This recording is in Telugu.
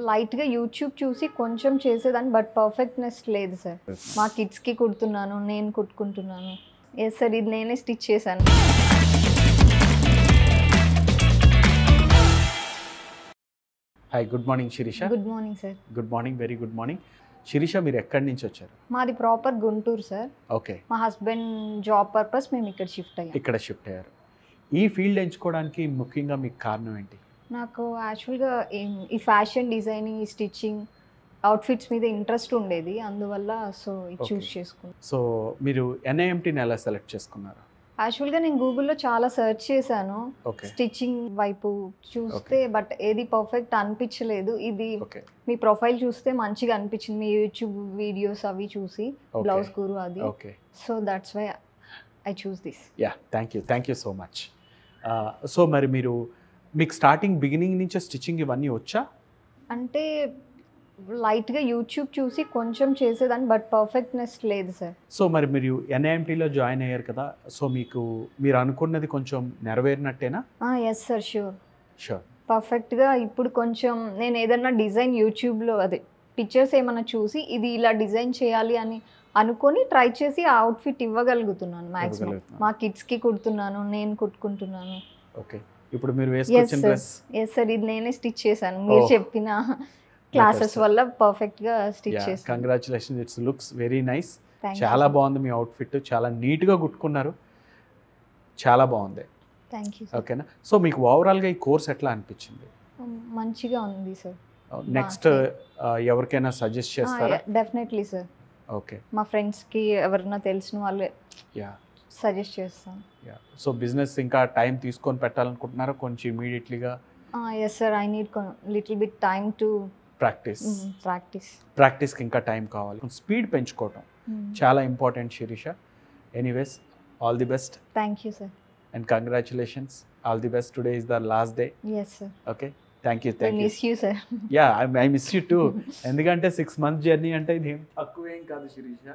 లైట్‌గా యూట్యూబ్ చూసి కొంచెం చేసేదాన్ని. బట్ పర్ఫెక్ట్‌నెస్ లేదు సార్. మా కిడ్స్‌కి కుడుతున్నాను. నేను కుట్టుకుంటున్నాను. Yes sir. ఇది నేనే స్టిచ్ చేశాను. Hi, good morning Shirisha. Good morning sir. Good morning, very good morning. Shirisha, మీరు ఎక్కడి నుంచి వచ్చారు? మాది ప్రాపర్ గుంటూరు సార్. ఓకే. మా హస్బెండ్ జాబ్ పర్పస్ మేము ఇక్కడ షిఫ్ట్ అయ్యాం. ఇక్కడ షిఫ్ట్ అయ్యారు. ఈ ఫీల్డ్ ఎంచుకోవడానికి ముఖ్యంగా మీకు కారణం ఏంటి? నాకు యాక్చువల్‌గా ఈ ఫ్యాషన్ డిజైనింగ్, ఈ స్టిచ్చింగ్, అవుట్‌ఫిట్స్ మీద ఇంట్రెస్ట్ ఉండేది. అందువల్ల ఇది చూస్ చేసుకున్నాను. సో మీరు ఎన్ఐఎంటీని ఎలా సెలెక్ట్ చేసుకున్నారు? యాక్చువల్‌గా నేను గూగుల్‌లో చాలా సెర్చ్ చేశాను. ఓకే. స్టిచ్చింగ్ వైపు చూస్తే బట్ ఏది పర్ఫెక్ట్ అనిపించలేదు. ఇది ఓకే. మీ ప్రొఫైల్ చూస్తే మంచిగా అనిపించింది. మీ యూట్యూబ్ వీడియోస్ అవి చూసి బ్లౌజ్ గురు అది. Okay. So that's why I choose this. Yeah, thank you so much. So మరి మీకు స్టార్టింగ్ బిగినింగ్ నుంచే స్టిచ్చింగ్ ఇవన్నీ వచ్చా? అంటే లైట్‌గా యూట్యూబ్ చూసి కొంచెం చేసేదాన్ని. బట్ పర్ఫెక్ట్‌నెస్ లేదు సార్. సో మరి మీరు ఎన్ఐఎంటీలో జాయిన్ అయ్యారు కదా, సో మీరు అనుకున్నది కొంచెం నెరవేరినట్టేనా? Yes sir, sure. షూర్. పర్ఫెక్ట్‌గా ఇప్పుడు కొంచెం నేను ఏదన్నా డిజైన్ యూట్యూబ్‌లో పిక్చర్స్ ఏమన్నా చూసి ఇది ఇలా డిజైన్ చేయాలి అని అనుకొని ట్రై చేసి ఆ అవుట్ఫిట్ ఇవ్వగలుగుతున్నాను మ్యాక్సిమం. మా కిడ్స్‌కి కుడుతున్నాను. నేను కుట్టుకుంటున్నాను. ఓకే. ఇప్పుడు మీరు వేసుకొచ్చిన డ్రెస్? Yes sir. ఇది నేనే స్టిచ్ చేశాను. మీరు చెప్పిన క్లాసెస్ వల్ల పర్ఫెక్ట్‌గా స్టిచ్ చేశాను. Congratulations, it's looks very nice. చాలా బాగుంది మీ అవుట్ఫిట్. చాలా నీట్గా కుట్టుకున్నారు. చాలా బాగుంది. Thank you. ఓకేనా? సో మీకు ఓవరాల్గా ఈ కోర్స్ ఎట్లా అనిపించింది? మంచిగా ఉంది సార్. నెక్స్ట్ ఎవరికైనా సజెస్ట్ చేస్తారా? Definitely sir. ఓకే. మా ఫ్రెండ్స్కి ఎవరైనా తెలిసిన వాళ్ళు యా సజెస్ట్ చేస్తాను. యా. సో బిజినెస్ ఇంకా టైం తీసుకొని పెట్టాలనుకుంటున్నారా కొంచెం ఇమీడియట్లీగా? Yes sir. I need little bit time to ప్రాక్టీస్కి ఇంకా టైం కావాలి. స్పీడ్ పెంచుకోవటం చాలా important Shirisha. Anyways, all the best. Thank you sir. And congratulations, all the best. Today is the last day. Yes sir. Okay, thank you. Miss you sir. Yeah, I miss you two. ఎందుకంటే 6 months జర్నీ అంటే ఇది ఏం తక్కువేం కాదు శిరీష.